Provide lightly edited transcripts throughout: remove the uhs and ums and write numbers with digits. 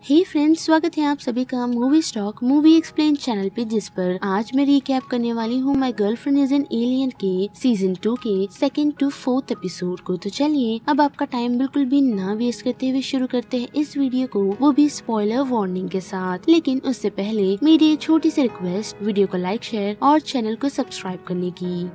हे friends, स्वागत है आप सभी का movie stock movie explain channel पे, जिस पर आज मैं रिकैप करने वाली हूँ my girlfriend is an alien के सीजन 2 के 2nd to 4th एपिसोड को। तो चलिए अब आपका टाइम बिल्कुल भी ना वेस्ट करते हुए शुरू करते हैं इस वीडियो को, वो भी स्पॉइलर वार्निंग के साथ। लेकिन उससे पहले मेरी एक छोटी सी रिक्वेस्ट, वीडियो को लाइक, शेयर और चैनल को सब्सक्राइब करने की।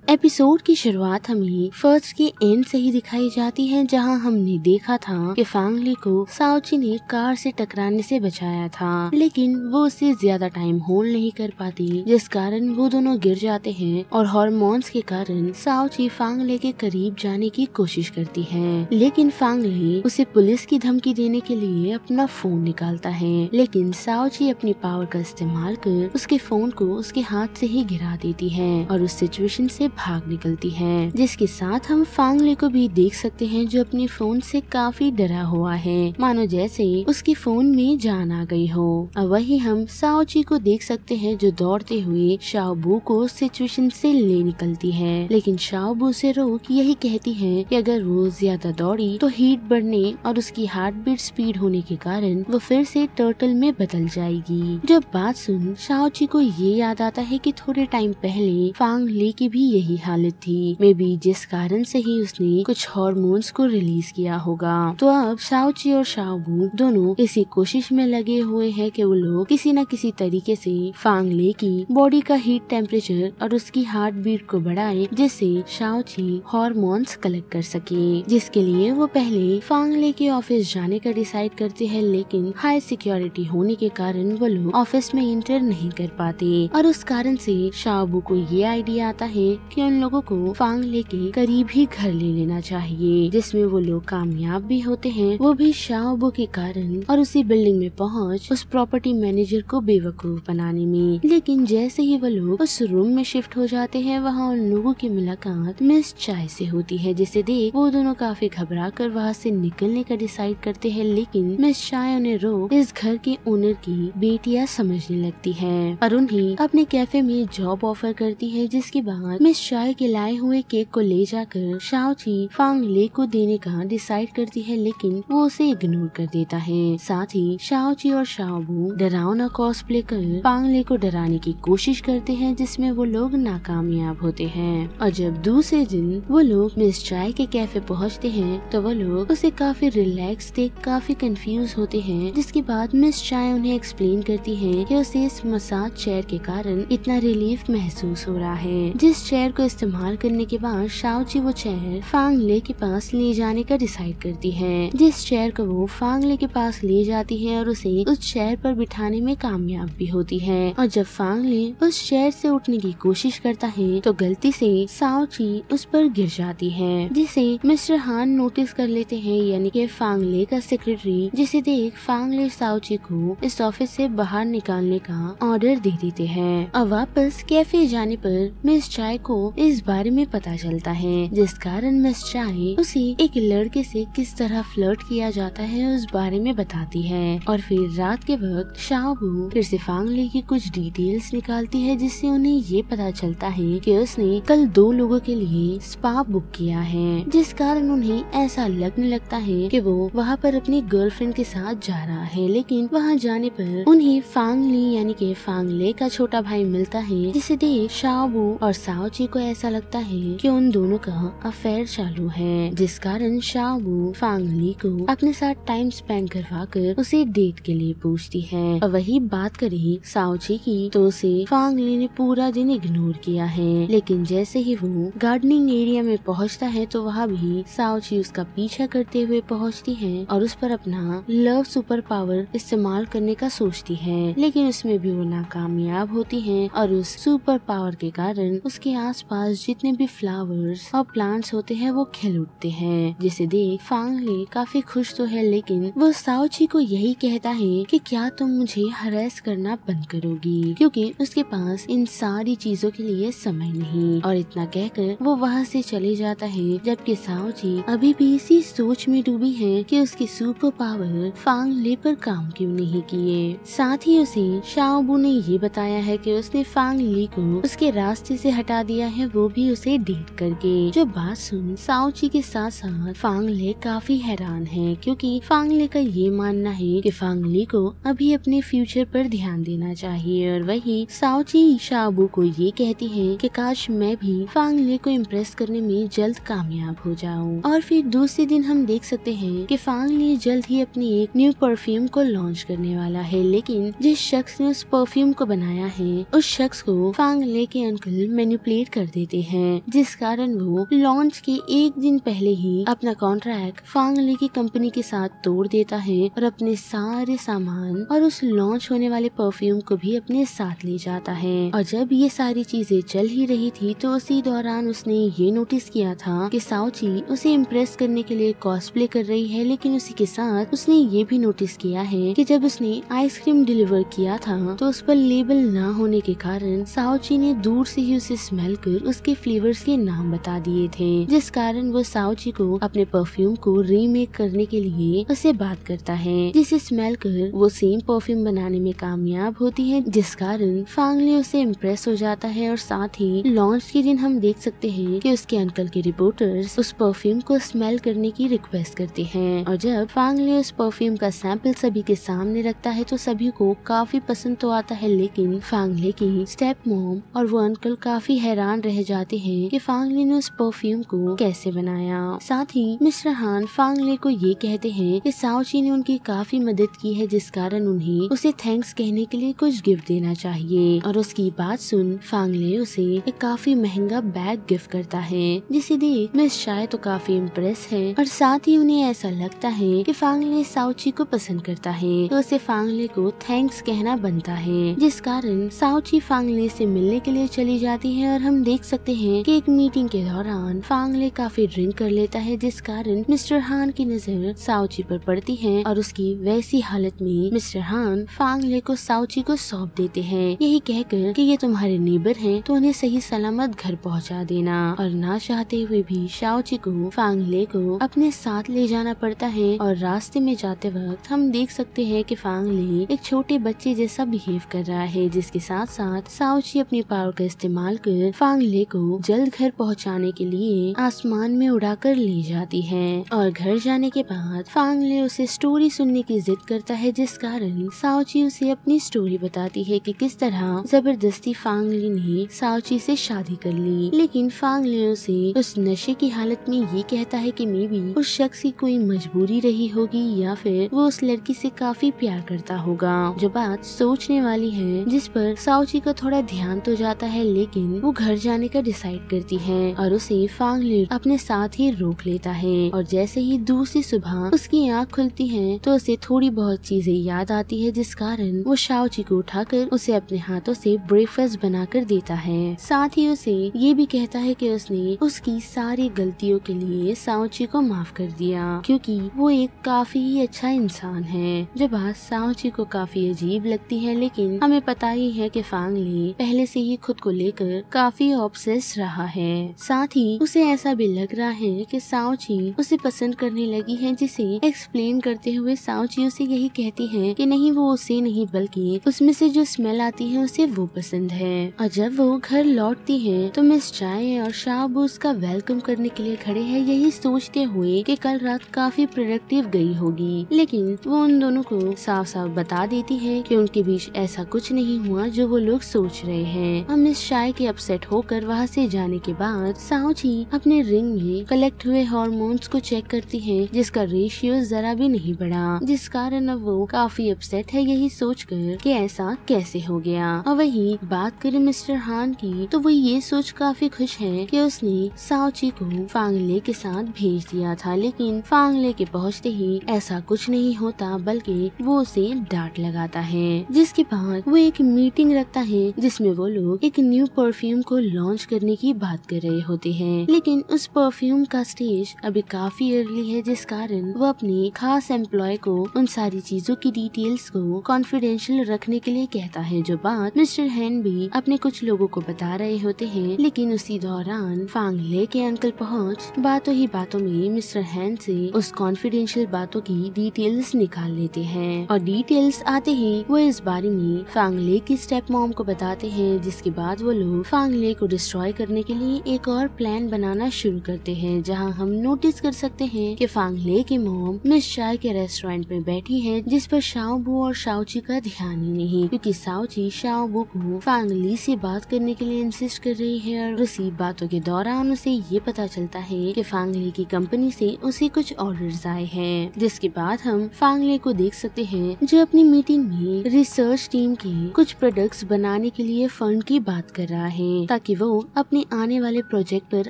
एपिसोड की शुरुआत हमें फर्स्ट के एंड से ही दिखाई जाती है, जहां हमने देखा था कि फांगली को साओची ने कार से टकराने से बचाया था, लेकिन वो उससे ज्यादा टाइम होल्ड नहीं कर पाती, जिस कारण वो दोनों गिर जाते हैं और हार्मोन्स के कारण साओची फांगले के करीब जाने की कोशिश करती है। लेकिन फांगले उसे पुलिस की धमकी देने के लिए अपना फोन निकालता है, लेकिन साओची अपनी पावर का इस्तेमाल कर उसके फोन को उसके हाथ से ही गिरा देती है और उस सिचुएशन से भाग निकलती है, जिसके साथ हम फांगले को भी देख सकते हैं जो अपने फोन से काफी डरा हुआ है, मानो जैसे उसके फोन में जान आ गई हो। अब वही हम साओची को देख सकते हैं जो दौड़ते हुए शाओबू को सिचुएशन से ले निकलती है, लेकिन शाओबू से रोक यही कहती है कि अगर वो ज्यादा दौड़ी तो हीट बढ़ने और उसकी हार्ट बीट स्पीड होने के कारण वो फिर से टर्टल में बदल जाएगी। जब बात सुन शाओची को ये याद आता है कि थोड़े टाइम पहले फांगले की भी यही हालत थी, मे बी जिस कारण से ही उसने कुछ हार्मोन्स को रिलीज किया होगा। तो अब शाओची और शाओबू दोनों इसी कोशिश में लगे हुए हैं कि वो लोग किसी न किसी तरीके से फांगले की बॉडी का हीट टेम्परेचर और उसकी हार्ट बीट को बढ़ाए, जिससे शाओची हार्मोन्स कलेक्ट कर सके, जिसके लिए वो पहले फांगले के ऑफिस जाने का डिसाइड करते हैं, लेकिन हाई सिक्योरिटी होने के कारण वो लोग ऑफिस में इंटर नहीं कर पाते और उस कारण से शाओबू को ये आइडिया आता है कि उन लोगों को फांगले के करीब ही घर ले लेना चाहिए, जिसमें वो लोग कामयाब भी होते हैं, वो भी शाओबू के कारण, और उसी बिल्डिंग में पहुंच उस प्रॉपर्टी मैनेजर को बेवकूफ बनाने में। लेकिन जैसे ही वो लोग उस रूम में शिफ्ट हो जाते हैं, वहाँ उन लोगों की मुलाकात मिस चाय से होती है, जिसे देख वो दोनों काफी घबरा कर वहाँ से निकलने का डिसाइड करते हैं, लेकिन मिस चाय उन्हें रोक इस घर के ओनर की बेटियां समझने लगती है और उन्हें अपने कैफे में जॉब ऑफर करती है, जिसके बाद मिस चाय के लाए हुए केक को ले जाकर शाओची फांगले को देने का डिसाइड करती है, लेकिन वो उसे इग्नोर कर देता है। साथ ही शाओची और शाओबू डरावना कॉस्प्ले कर फांगले को डराने की कोशिश करते हैं, जिसमें वो लोग नाकामयाब होते हैं। और जब दूसरे दिन वो लोग मिस चाय के कैफे पहुंचते हैं, तो वो लोग उसे काफी रिलैक्स देख काफी कंफ्यूज होते हैं, जिसके बाद मिस चाय उन्हें एक्सप्लेन करती है कि उसे इस मसाज चेयर के कारण इतना रिलीफ महसूस हो रहा है, जिस चेयर को इस्तेमाल करने के बाद शाओची वो चेयर फांगले के पास ले जाने का डिसाइड करती है, जिस चेयर को वो फांगले के पास ले जाती है और उसे उस चेयर पर बिठाने में कामयाब भी होती है। और जब फांगले उस चेयर से उठने की कोशिश करता है तो गलती से शाओची उस पर गिर जाती है, जिसे मिस्टर हान नोटिस कर लेते हैं, यानी कि फांगले का सेक्रेटरी, जिसे देख फांगले शाओची को इस ऑफिस से बाहर निकालने का ऑर्डर दे देते हैं। और वापस कैफे जाने पर मिस चाय को इस बारे में पता चलता है, जिस कारण मिस चाय उसे एक लड़के से किस तरह फ्लर्ट किया जाता है उस बारे में बताती है। और फिर रात के वक्त शाओबू फिर से फांगले की कुछ डिटेल्स निकालती है, जिससे उन्हें ये पता चलता है कि उसने कल 2 लोगों के लिए स्पा बुक किया है, जिस कारण उन्हें ऐसा लगने लगता है कि वो वहाँ पर अपनी गर्लफ्रेंड के साथ जा रहा है। लेकिन वहाँ जाने पर उन्हें फांगली यानी कि फांगले का छोटा भाई मिलता है, जिसे देख शाओबू और साओची को ऐसा लगता है कि उन दोनों का अफेयर चालू है, जिस कारण शाओबू फांगली को अपने साथ टाइम स्पेंड करवा कर उसे डेट के लिए पूछती है। और वही बात करें साओची की, तो उसे फांगली ने पूरा दिन इग्नोर किया है, लेकिन जैसे ही वो गार्डनिंग एरिया में पहुंचता है तो वहाँ भी साओची उसका पीछा करते हुए पहुंचती है और उस पर अपना लव सुपर पावर इस्तेमाल करने का सोचती है, लेकिन उसमें भी वो नाकामयाब होती है और उस सुपर पावर के कारण उसके आसपास जितने भी फ्लावर्स और प्लांट्स होते हैं वो खिल उठते हैं, जिसे देख फांगले काफी खुश तो है, लेकिन वो साओची को यही कहता है कि क्या तुम मुझे हरेस करना बंद करोगी, क्योंकि उसके पास इन सारी चीजों के लिए समय नहीं। और इतना कहकर वो वहाँ से चले जाता है, जबकि साओची अभी भी इसी सोच में डूबी है कि उसकी सुपर पावर फांगले पर काम क्यों नहीं किए। साथ ही उसे शाओबू ने ये बताया है कि उसने फांगली को उसके रास्ते से हटा दिया है, वो भी उसे डेट करके। जो बात सुन साओची के साथ साथ फांगले काफी हैरान है, क्योंकि फांगले का ये मानना है कि फांगली को अभी अपने फ्यूचर पर ध्यान देना चाहिए। और वही साओची शाबू को ये कहती है कि काश मैं भी फांगले को इम्प्रेस करने में जल्द कामयाब हो जाऊं। और फिर दूसरे दिन हम देख सकते हैं कि फांगली जल्द ही अपनी एक न्यू परफ्यूम को लॉन्च करने वाला है, लेकिन जिस शख्स ने उस परफ्यूम को बनाया है उस शख्स को फांगले के अंकल मैनिपुलेट कर देते हैं, जिस कारण वो लॉन्च के एक दिन पहले ही अपना कॉन्ट्रैक्ट फांगले की कंपनी के साथ तोड़ देता है और अपने सारे सामान और उस लॉन्च होने वाले परफ्यूम को भी अपने साथ ले जाता है। और जब ये सारी चीजें चल ही रही थी तो उसी दौरान उसने ये नोटिस किया था कि साओची उसे इम्प्रेस करने के लिए कॉस्प्ले कर रही है, लेकिन उसी के साथ उसने ये भी नोटिस किया है कि जब उसने आइसक्रीम डिलीवर किया था तो उस पर लेबल ना होने के कारण साओची ने दूर से ही उसे स्मेल कर उसके फ्लेवर्स के नाम बता दिए थे, जिस कारण वो साओची को अपने परफ्यूम को रीमेक करने के लिए उससे बात करता है, जिसे स्मेल कर वो सेम परफ्यूम बनाने में कामयाब होती है, जिस कारण फांगले उससे इम्प्रेस हो जाता है। और साथ ही लॉन्च के दिन हम देख सकते हैं कि उसके अंकल के रिपोर्टर्स उस परफ्यूम को स्मेल करने की रिक्वेस्ट करते हैं। और जब फांगले उस परफ्यूम का सैंपल सभी के सामने रखता है तो सभी को काफी पसंद तो आता है, लेकिन फांगले की स्टेप मॉम और वो अंकल काफी हैरान रह जाते हैं कि फांगले ने उस परफ्यूम को कैसे बनाया। साथ ही मिस्टर हान फांगले को ये कहते हैं कि साओची ने उनकी काफी मदद की है, जिस कारण उन्हें उसे थैंक्स कहने के लिए कुछ गिफ्ट देना चाहिए। और उसकी बात सुन फांगले उसे एक काफी महंगा बैग गिफ्ट करता है, जिसे देख मिस शाय तो काफी इम्प्रेस है। और साथ ही उन्हें ऐसा लगता है कि फांगले साओची को पसंद करता है, तो उसे फांगले को थैंक्स कहना बनता है, जिस कारण साओची फांगले से मिलने के लिए चली जाती है। और हम देख सकते हैं कि एक मीटिंग के दौरान फांगले काफी ड्रिंक कर लेता है, जिस कारण मिस्टर हान की नजर साओची पर पड़ती है और उसकी वैसी हालत में मिस्टर हान फांगले को साओची को सौंप देते हैं, यही कहकर कि ये तुम्हारे नेबर हैं तो उन्हें सही सलामत घर पहुंचा देना। और ना चाहते हुए भी साओची को फांगले को अपने साथ ले जाना पड़ता है। और रास्ते में जाते वक्त हम देख सकते हैं कि फांगले एक छोटे बच्चे जैसा बिहेव कर रहा है, जिसके साथ साथ साओची अपनी पावर का इस्तेमाल कर फांगले को जल्द घर पहुंचाने के लिए आसमान में उड़ाकर ले जाती है। और घर जाने के बाद फांगले उसे स्टोरी सुनने की जिद करता है, जिस कारण साओची उसे अपनी स्टोरी बताती है कि किस तरह जबरदस्ती फांगले ने साओची से शादी कर ली, लेकिन फांगले उसे उस नशे की हालत में ये कहता है कि मे बी उस शख्स की कोई मजबूरी रही होगी या फिर वो उस लड़की से काफी प्यार करता होगा। जो बात सोचने वाली है, जिस पर साओची का थोड़ा ध्यान तो जाता है, लेकिन वो घर जाने का डिसाइड करती है और उसे फांगले अपने साथ ही रोक लेता है। और जैसे ही दूसरी सुबह उसकी आँख खुलती है तो उसे थोड़ी बहुत चीजें याद आती है, जिस कारण वो साओची को उठाकर उसे अपने हाथों से ब्रेकफास्ट बनाकर देता है। साथ ही उसे ये भी कहता है कि उसने उसकी सारी गलतियों के लिए साओची को माफ कर दिया, क्योंकि वो एक काफी अच्छा इंसान है। जो बात साओची को काफी अजीब लगती है, लेकिन हमें पता ही है कि फांगले पहले से ही खुद को लेकर काफी ऑब्सेस रहा है। साथ ही उसे ऐसा भी लग रहा है कि साओची उसे पसंद करने लगी है, जिसे एक्सप्लेन करते हुए साओची उसे यही कहती है कि नहीं, वो उसे नहीं बल्कि उसमें से जो स्मेल आती है उसे वो पसंद है। और जब वो घर लौटती है तो मिस चाय और शाबू उसका वेलकम करने के लिए खड़े हैं, यही सोचते हुए कि कल रात काफी प्रोडक्टिव गई होगी, लेकिन वो उन दोनों को साफ साफ बता देती है कि उनके बीच ऐसा कुछ नहीं हुआ जो वो लोग सोच रहे हैं। और मिस चाय के अपसेट होकर वहाँ से जाने के बाद साओची अपने रिंग में कलेक्ट हुए हार्मोन्स को चेक करती है, जिसका रेशियो जरा भी नहीं बढ़ा, जिस कारण अब वो काफी अपसेट है, यही सोचकर कि ऐसा कैसे हो गया। और वही बात करें मिस्टर हान की तो वो ये सोच काफी खुश है कि उसने साओची को फांगले के साथ भेज दिया था, लेकिन फांगले के पहुँचते ही ऐसा कुछ नहीं होता, बल्कि वो उसे डांट लगाता है, जिसके बाद वो एक मीटिंग रखता है जिसमें वो लोग एक न्यू परफ्यूम को लॉन्च करने की बात कर रहे होते हैं, लेकिन उस परफ्यूम का स्टेज अभी काफी अर्ली है, जिस कारण वो अपने खास एम्प्लॉय को उन सारी चीजों की डिटेल्स को कॉन्फिडेंशियल रखने के लिए कहता है। जो बात मिस्टर हैन भी अपने कुछ लोगों को बता रहे होते हैं, लेकिन उसी दौरान फांगले के अंकल पहुंच बातों ही बातों में मिस्टर हैन से उस कॉन्फिडेंशियल बातों की डिटेल्स निकाल लेते हैं। और डिटेल्स आते ही वो इस बारे में फांगले की स्टेप मॉम को बताते हैं, जिसके बाद वो लोग फांगले को डिस्ट्रॉय करने के लिए एक और प्लान बनाना शुरू करते हैं, जहां हम नोटिस कर सकते हैं कि फांगले की मॉम मिस चाय के रेस्टोरेंट में बैठी है, जिस पर शाओबू और शाओची का ध्यान ही नहीं, क्योंकि शाओची शाओबू को फांगली से बात करने के लिए इंसिस्ट कर रही है। और उसी बातों के दौरान उसे ये पता चलता है कि फांगले की कंपनी से उसे कुछ ऑर्डर्स आए हैं, जिसके बाद हम फांगले को देख सकते हैं जो अपनी मीटिंग में रिसर्च टीम के कुछ प्रोडक्ट्स बनाने के लिए फंड की बात कर रहा है, ताकि वो अपने आने वाले प्रोजेक्ट पर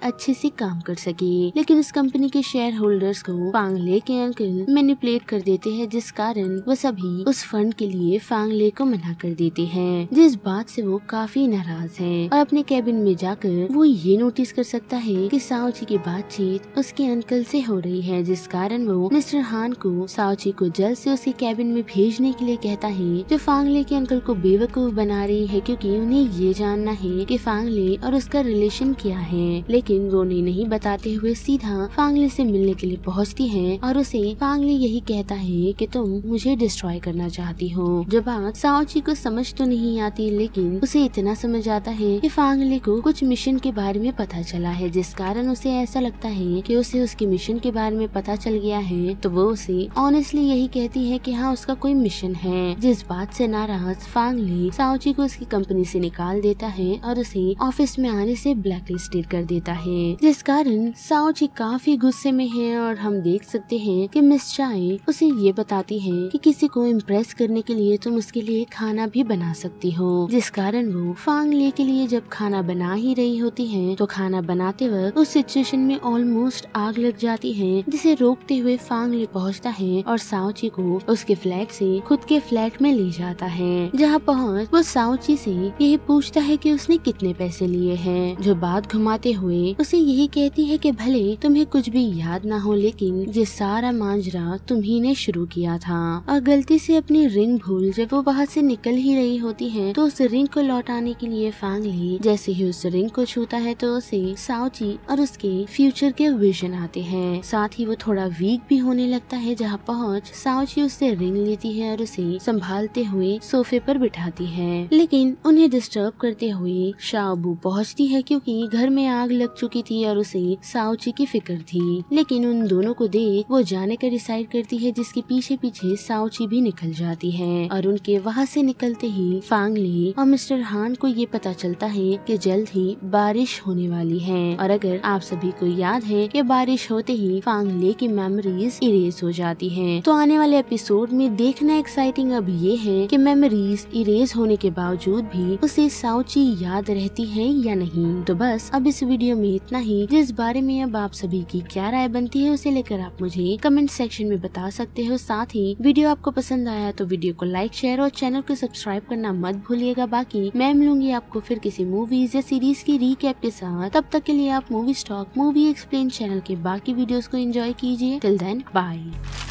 अच्छे से काम कर सके। लेकिन उस कंपनी के शेयर होल्डर्स को फांगले के अंकल मैनिपुलेट कर देते हैं, जिस कारण वो सभी उस फंड के लिए फांगले को मना कर देते हैं, जिस बात से वो काफी नाराज है। और अपने कैबिन में जाकर वो ये नोटिस कर सकता है कि साओची की बातचीत उसके अंकल से हो रही है, जिस कारण वो मिस्टर हान को साओची को जल्द से उसके कैबिन में भेजने के लिए कहता है, जो फांगले के अंकल को बेवकूफ बना रही है, क्योंकि उन्हें ये जानना है कि फांगले और उसका रिलेशन क्या है। लेकिन वो उन्हें नहीं बताते हुए सीधा फांगले से मिलने के लिए पहुंचती है और उसे फांगले यही कहता है कि तुम मुझे डिस्ट्रॉय करना चाहती हो। जो बात साओची को समझ तो नहीं आती, लेकिन उसे इतना समझ आता है कि फांगले को कुछ मिशन के बारे में पता चला है, जिस कारण उसे ऐसा लगता है कि उसे उसके मिशन के बारे में पता चल गया है। तो वो उसे ऑनेस्टली यही कहती है कि हाँ, उसका कोई मिशन है, जिस बात से नाराज फांगले साओची को उसकी कंपनी से निकाल देता है और उसे ऑफिस में आने से ब्लैकलिस्टेड कर देता है, जिस कारण साओची काफी गुस्से में है। और हम देख सकते हैं कि मिस चाय उसे ये बताती है कि किसी को इम्प्रेस करने के लिए तुम उसके लिए खाना भी बना सकती हो, जिस कारण वो फांगले के लिए जब खाना बना ही रही होती है तो खाना बनाते वक्त उस सिचुएशन में ऑलमोस्ट आग लग जाती है, जिसे रोकते हुए फांगले पहुंचता है और साओची को उसके फ्लैट से खुद के फ्लैट में ले जाता है। जहां पहुंच वो साओची से यही पूछता है कि उसने कितने पैसे लिए हैं, जो बात घुमाते हुए उसे यही कहती है कि भले तुम्हें कुछ भी याद ना हो, लेकिन ये सारा मांजरा तुम्ही ने शुरू किया था। और गलती से अपनी रिंग भूल जब वो वहाँ से निकल ही रही होती है तो उस रिंग को लौटाने के लिए फांगले जैसे ही उस रिंग को छूता है तो उसे साओची और उसके फ्यूचर के विजन आते हैं। साथ ही वो थोड़ा वीक भी होने लगता है। जहाँ पहुँच साओची उससे रिंग लेती है और उसे संभालते हुए सोफे पर बिठाती है, लेकिन उन्हें डिस्टर्ब करते हुए शाओबू पहुँचती है, क्योंकि घर में आग लग चुकी थी और उसे साओची की फिक्र थी। लेकिन उन दोनों को देख वो जाने का डिसाइड करती है, जिसके पीछे पीछे साओची भी निकल जाती है। और उनके वहाँ से निकलते ही फांगले और मिस्टर हान को ये पता चलता है कि जल्द ही बारिश होने वाली है। और अगर आप सभी को याद है कि बारिश होते ही फांगले की मेमोरीज इरेज हो जाती हैं, तो आने वाले एपिसोड में देखना एक्साइटिंग अब ये है कि मेमोरीज इरेज होने के बावजूद भी उसे साओची याद रहती है या नहीं। तो बस अब इस वीडियो में इतना ही। जिस बारे में अब आप सभी की क्या राय बनती है उसे लेकर आप मुझे कमेंट सेक्शन में बता सकते हो। साथ ही वीडियो आपको पसंद आया तो वीडियो को लाइक, शेयर और चैनल को सब्सक्राइब करना मत भूलिएगा। बाकी मैं मिलूंगी आपको फिर किसी मूवीज या सीरीज की रीकैप के साथ। तब तक के लिए आप movie stock movie explain channel के बाकी वीडियोस को एंजॉय कीजिए। Till then bye.